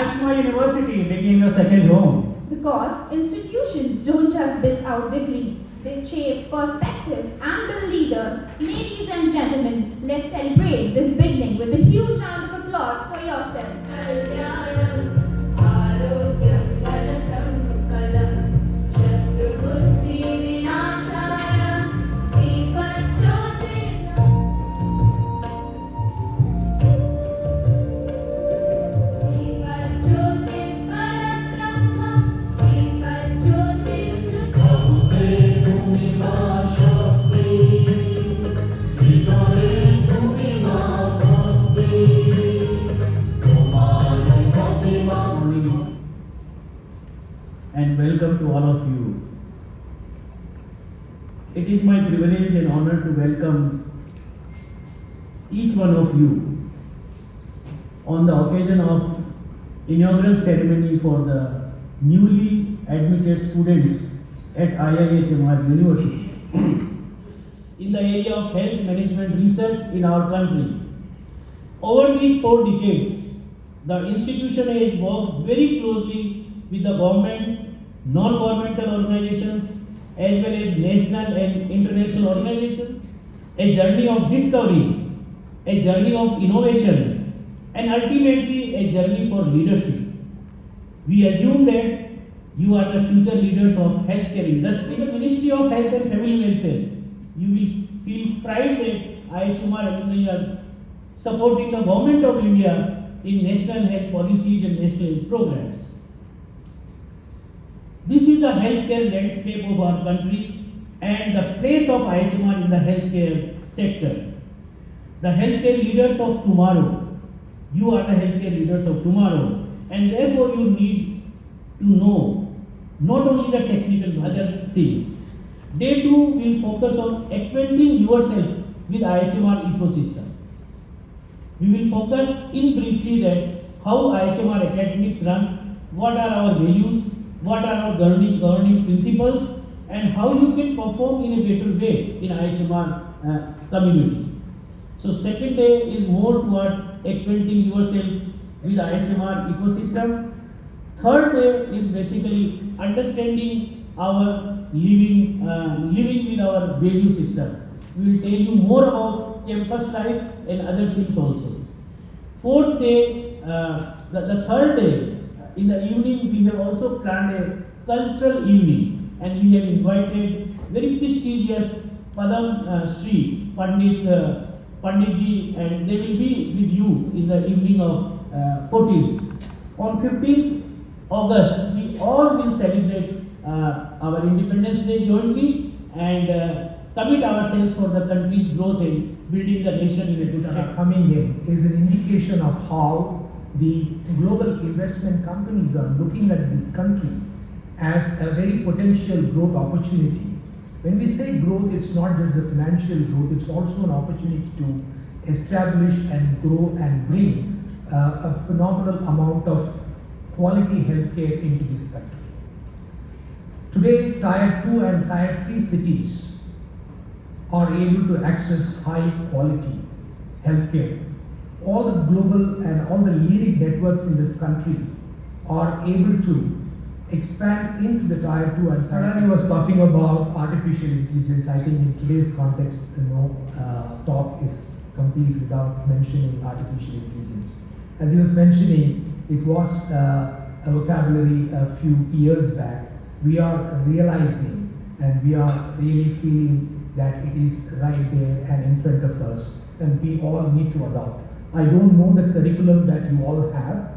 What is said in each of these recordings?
IIHMR University became your second home. Because institutions don't just build out degrees, they shape perspectives and build leaders. Ladies and gentlemen, let's celebrate this beginning with a huge round of applause for yourselves. And welcome to all of you. It is my privilege and honor to welcome each one of you on the occasion of inaugural ceremony for the newly admitted students at IIHMR University in the area of health management research in our country. Over these 4 decades, the institution has worked very closely with the government, non-governmental organizations, as well as national and international organizations, a journey of discovery, a journey of innovation, and ultimately a journey for leadership. We assume that you are the future leaders of healthcare industry. The Ministry of Health and Family Welfare, you will feel pride that IIHMR alumni are supporting the government of India in national health policies and national health programs. This is the healthcare landscape of our country and the place of IIHMR in the healthcare sector. The healthcare leaders of tomorrow, you are the healthcare leaders of tomorrow, and therefore you need to know not only the technical but other things. Day 2 will focus on acquainting yourself with IIHMR ecosystem. We will focus in briefly that how IIHMR academics run, what are our values, what are our governing principles, and how you can perform in a better way in IIHMR community. So second day is more towards acquainting yourself with IIHMR ecosystem. Third day is basically understanding our living with our value system. We will tell you more about campus life and other things also. Fourth day, the third day, in the evening we have also planned a cultural evening, and we have invited very prestigious Padam Shri Panditji, and they will be with you in the evening of 14th. On 15th August, we all will celebrate our Independence Day jointly and commit ourselves for the country's growth and building the nation in a good state. Coming in is an indication of how the global investment companies are looking at this country as a very potential growth opportunity. When we say growth, it's not just the financial growth, it's also an opportunity to establish and grow and bring a phenomenal amount of quality healthcare into this country. Today, Tier 2 and Tier 3 cities are able to access high quality healthcare. All the global and all the leading networks in this country are able to expand into the Tier 2 and Sarani was talking about artificial intelligence. I think in today's context, talk is complete without mentioning artificial intelligence. As he was mentioning, it was a vocabulary a few years back. We are realizing and we are really feeling that it is right there and in front of us, and we all need to adopt. I don't know the curriculum that you all have.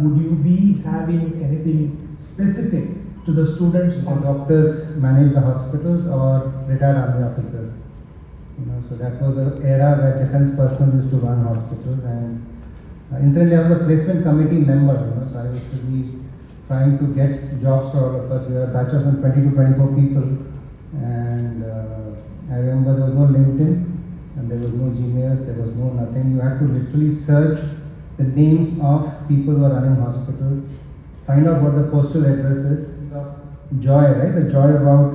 Would you be having anything specific to the students? Or doctors manage the hospitals or retired army officers. So that was an era where defense personnel used to run hospitals, and incidentally I was a placement committee member, so I used to be trying to get jobs for all of us. We were a batch of some 20 to 24 people, and I remember there was no LinkedIn, and there was no Gmails, there was no nothing. You had to literally search the names of people who are running hospitals, find out what the postal address is. Joy, right? The joy about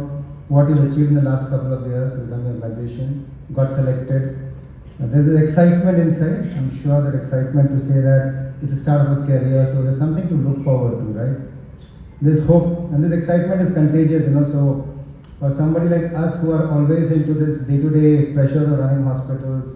what you've achieved in the last couple of years. You've done your graduation, got selected. There's an excitement inside. I'm sure that excitement to say that it's the start of a career, so there's something to look forward to, right? This hope and this excitement is contagious, so for somebody like us who are always into this day-to-day pressure of running hospitals,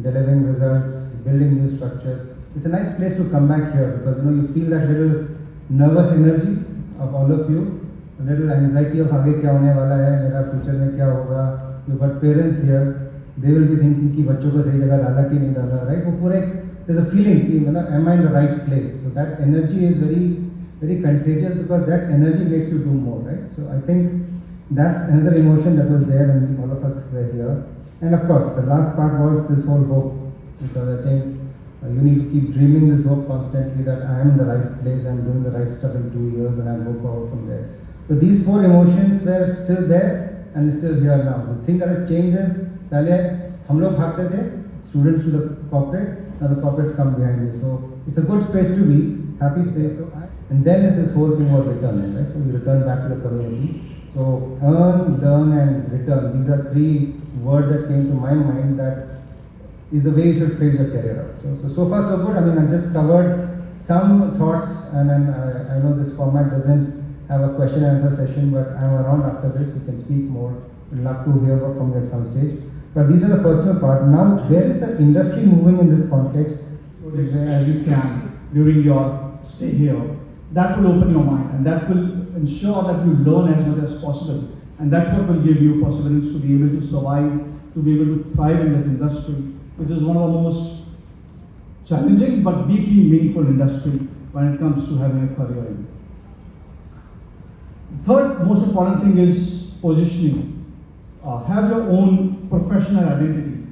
delivering results, building new structure, it's a nice place to come back here because you feel that little nervous energies of all of you, a little anxiety of आगे क्या होने वाला है, मेरा future में क्या होगा. You've got parents here, they will be thinking कि बच्चों को सही जगह डाला कि नहीं डाला, right? वो पूरे there's a feeling कि am I in the right place? So that energy is very very contagious because that energy makes you do more, right? So I think that's another emotion that was there when all of us were here. And of course, the last part was this whole hope, because I think you need to keep dreaming this hope constantly that I am in the right place, I'm doing the right stuff in 2 years, and I'll go forward from there. So these four emotions were still there and still here now. The thing that has changed is, पहले हम लोग भागते थे, students to the corporate, now the corporates come behind you. So it's a good space to be, happy space. And then is this whole thing of return, right? So we return back to the community. So earn, learn, and return. These are three words that came to my mind that is the way you should phase your career out. So far so good. I mean, I've just covered some thoughts, and then I know this format doesn't have a question and answer session, but I'm around after this. We can speak more. We'd love to hear from you at some stage. But these are the personal part. Now, where is the industry moving in this context? As you can during your stay here, that will open your mind and that will ensure that you learn as much as possible, and that's what will give you possibilities to be able to survive, to be able to thrive in this industry, which is one of the most challenging but deeply meaningful industry when it comes to having a career in. The third most important thing is positioning. Have your own professional identity,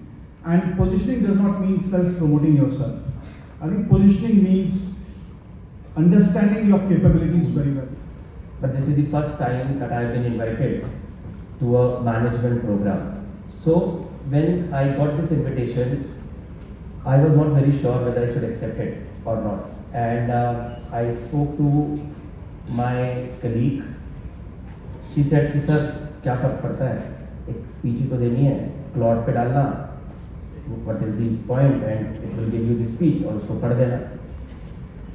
and positioning does not mean self-promoting yourself. I think positioning means understanding your capabilities very well. But this is the first time that I have been invited to a management program. So when I got this invitation, I was not very sure whether I should accept it or not. And I spoke to my colleague. She said कि sir क्या फ़र्क पड़ता है, एक speech ही तो देनी है, Claude पे डालना, what is the point, and it will give you the speech और उसको पढ़ देना.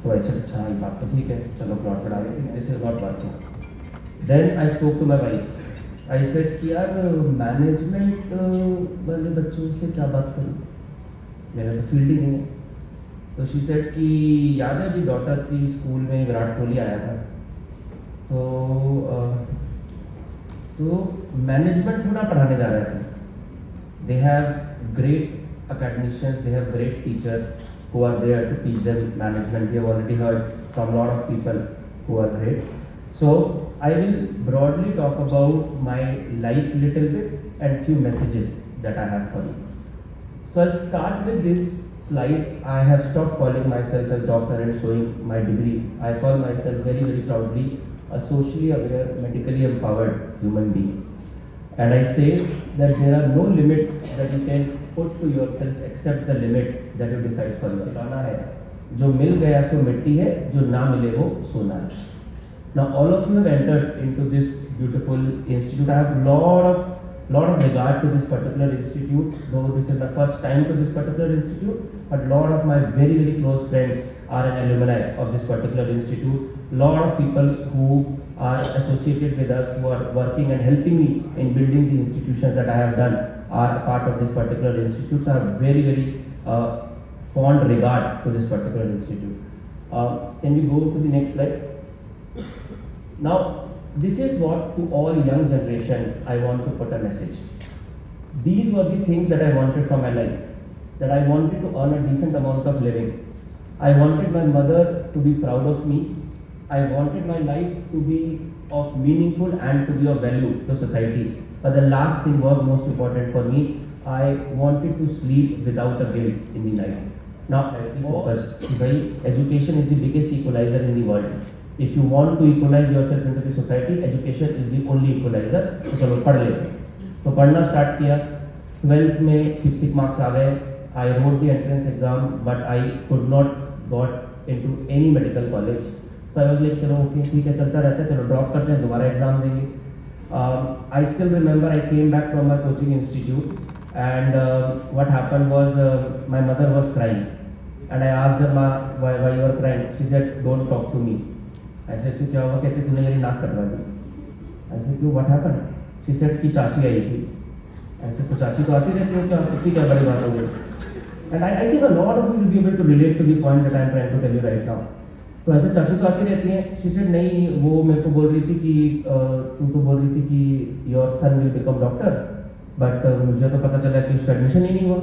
So I said, अच्छा ये बात तो ठीक है, चलो क्लॉड पे डाल देते हैं. This is not working. Then I spoke to my wife. I said कि यार मैनेजमेंट वाले बच्चों से क्या बात करूँ, मेरा तो फील्ड ही नहीं है. तो she said कि याद है अभी डॉटर की स्कूल में विराट कोहली आया था, तो मैनेजमेंट थोड़ा पढ़ाने जा रहे थे. They have great academicians, they have great teachers who are there to teach them management. We have already heard from a lot of people who are great. So I will broadly talk about my life little bit and few messages that I have for you. So I'll start with this slide. I have stopped calling myself as doctor and showing my degrees. I call myself very, very proudly a socially aware, medically empowered human being. And I say that there are no limits that you can put to yourself except the limit that you decide for yourself. सोना है, जो मिल गया सो मिट्टी है, जो ना मिले वो सोना है. Now all of you have entered into this beautiful institute. I have lot of regard to this particular institute, though this is my first time to this particular institute, but lot of my very, very close friends are an alumni of this particular institute. Lot of people who are associated with us, who are working and helping me in building the institutions that I have done, are a part of this particular institute. So I have very, very fond regard to this particular institute. Can we go to the next slide? Now, this is what to all young generation I want to put a message. These were the things that I wanted from my life. That I wanted to earn a decent amount of living. I wanted my mother to be proud of me. I wanted my life to be of meaningful and to be of value to society. But the last thing was most important for me. I wanted to sleep without a guilt in the night. Now, I focused. Education is the biggest equalizer in the world. If you want to equalize yourself into the society, education is the only equalizer. तो चलो पढ़ लेते हैं. तो पढ़ना start किया. 12th में ठीक मार्क्स आ गए. I wrote the entrance exam, but I could not got into any medical college. So I was like, चलो ओके ठीक है चलता रहता है, चलो ड्रॉप करते हैं, दोबारा एग्जाम देंगे. I still remember I came back from my coaching institute, and what happened was my mother was crying. And I asked her, "Ma, why you are crying?" She said, "Don't talk to me." I said, "क्यों, क्या हुआ?" कहती, "तूने मेरी नाक कटवा दी." I said, "क्यों, what happened?" She said कि चाची आई थी. I said, "तो चाची तो आती रहती है, क्या इतनी क्या बड़ी बात हो गई?" And I think a lot of you will be able to relate to the point that I am trying to tell you right now. तो ऐसे चाची तो आती रहती हैं. She said, "नहीं, वो मेरे को बोल रही थी कि तू तो बोल रही थी कि your son will become doctor, but मुझे तो पता चला कि उसका एडमिशन ही नहीं हुआ."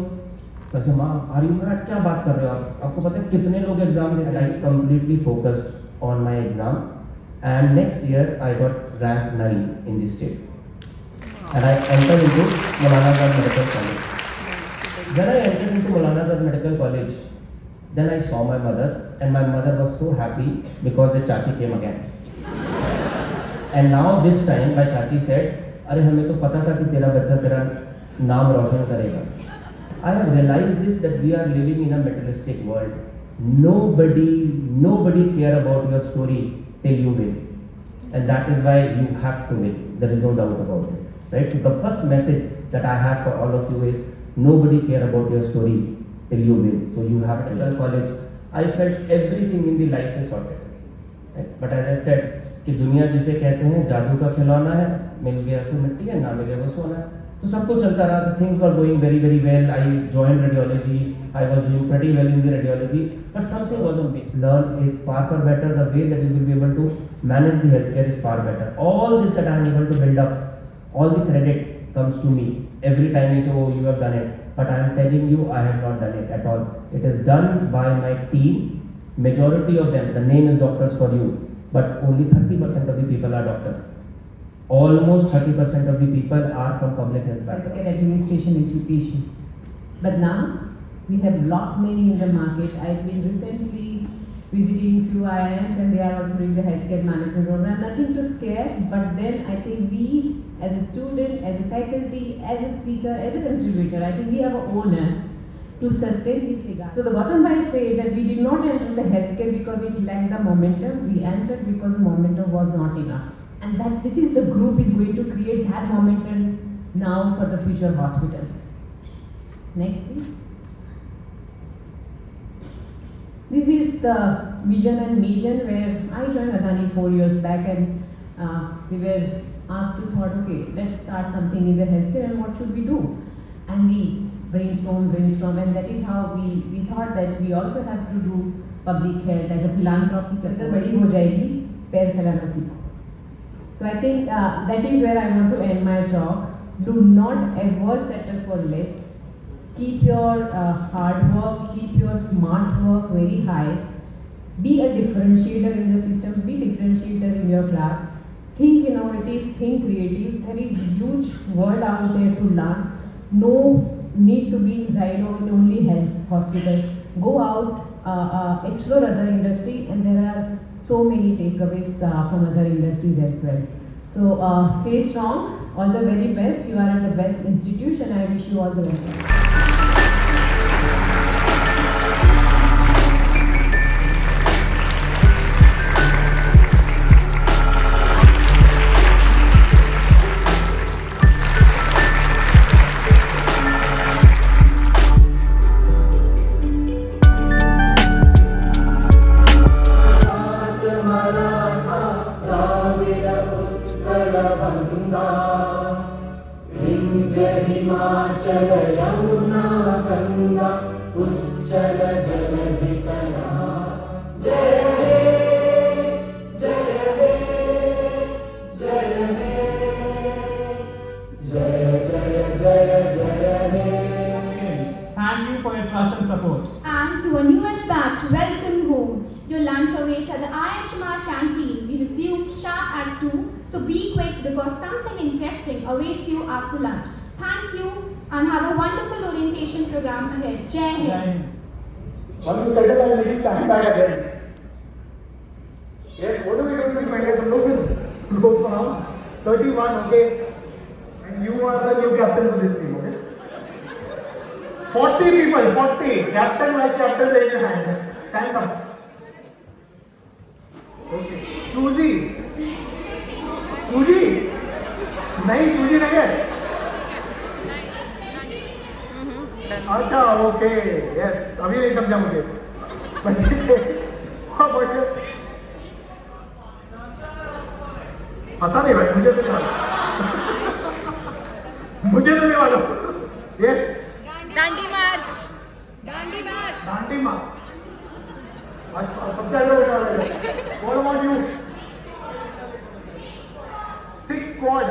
तो ऐसे, "माँ, आर यू मैड? क्या बात कर रहे हो आप? आपको पता है कितने लोग एग्जाम देते हैं?" I completely focused on my exam, and next year I got rank 9 in the state, and I entered into Maulana Azad Medical College. When I entered into Maulana Azad Medical College, then I saw my mother, and my mother was so happy because the chachi came again. And now this time my chachi said, "अरे हमें तो पता था कि तेरा बच्चा तेरा नाम रोशन करेगा." I have realized this, that we are living in a materialistic world. Nobody care about your story till you win, and that is why you have to win. There is no doubt about it, right? So the first message that I have for all of you is, nobody care about your story till you win. So you have to tell college. I felt everything in the life is sorted, right? But as I said, कि दुनिया जिसे कहते हैं जादू का खिलौना है, मिल गया सो मिट्टी है, ना मिले वो सोना है. तो सब कुछ चलता रहा. The things were going very well. I joined radiology. I was doing pretty well in the radiology, but something was missing. Learn is far better. The way that you will be able to manage the healthcare is far better. All this that I am able to build up, all the credit comes to me. Every time you say, "Oh, you have done it," but I am telling you, I have not done it at all. It is done by my team. Majority of them, the name is doctors for you, but only 30% of the people are doctors. Almost 30% of the people are from public health background. Healthcare administration education. But now we have lot many in the market. I've been recently visiting few IIMs and they are also doing the healthcare management program. Nothing to scare, but then I think we as a student, as a faculty, as a speaker, as a contributor, I think we have a onus to sustain these regards. So the Gautam Bhai said that we did not enter the healthcare because it lacked the momentum. We entered because the momentum was not enough. And that this is the group is going to create that momentum now for the future hospitals. Next, please. This is the vision and mission where I joined Adani 4 years back, and we were asked to thought, okay, let's start something in the healthcare and what should we do? And we brainstorm, and that is how we thought that we also have to do public health as a philanthropy. अगर बड़ी हो जाएगी, पैर फैलाना सीखो. So I think that is where I want to end my talk. Do not ever settle for less. Keep your hard work, keep your smart work very high. Be a differentiator in the system, be differentiator in your class. Think innovative, think creative. There is huge world out there to learn. No need to be in silo in only health hospital. Go out, explore other industry, and there are so many takeaways from other industries as well. So stay strong, all the very best. You are at the best institution. I wish you all the best. Himachal Yamuna Ganga उच्चल जलधिकरा जय हे जय हे जय हे जय जय जय जय हे. Thank you for your trust and support. And to our newest batch, welcome home. Your lunch awaits at the IIHMR canteen. We resume sharp at 2, so be quick because something interesting awaits you after lunch. Thank you and have a wonderful orientation program ahead. Jai Hind. Once you settle, I will leave time back again. Yes, what do we do with my guys? Look, goes now. 31, okay? And you are the new captain for this team, okay? 40 people, 40. Captain, vice captain, raise your hand. Stand up. Okay. Choosy. Suji. नहीं सूजी नहीं है. अच्छा okay yes अभी नहीं समझा मुझे. पता नहीं भाई, मुझे तो नहीं मालूम। मुझे तो नहीं मालूम। यस, दांडी मार्च, दांडी मार्च, दांडी मार्च। आज सबसे आगे बैठा हुआ है। What about you? 6 squad.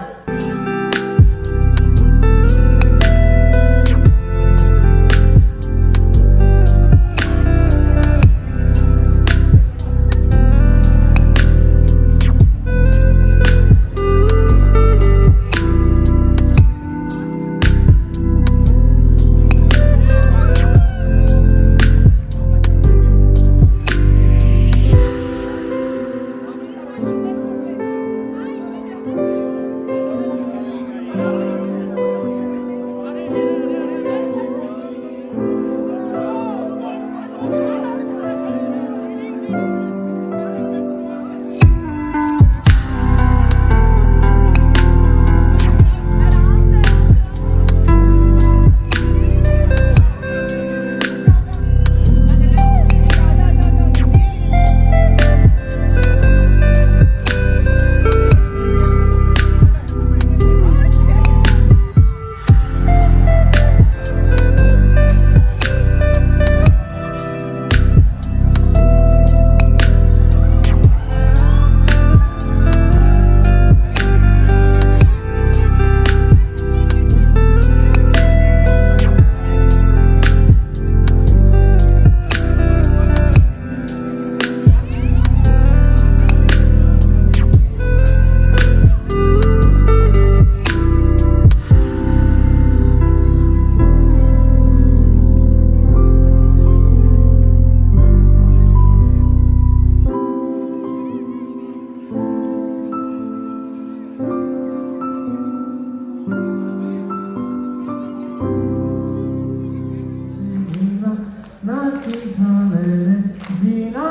ना सीखा मैंने जीना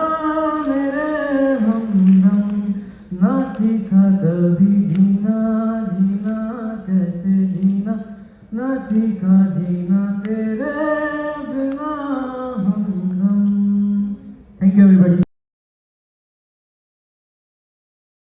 मेरे हमदम, ना सीखा कभी जीना, जीना कैसे जीना, ना सीखा जीना तेरे बिना हमदम। Thank you everybody.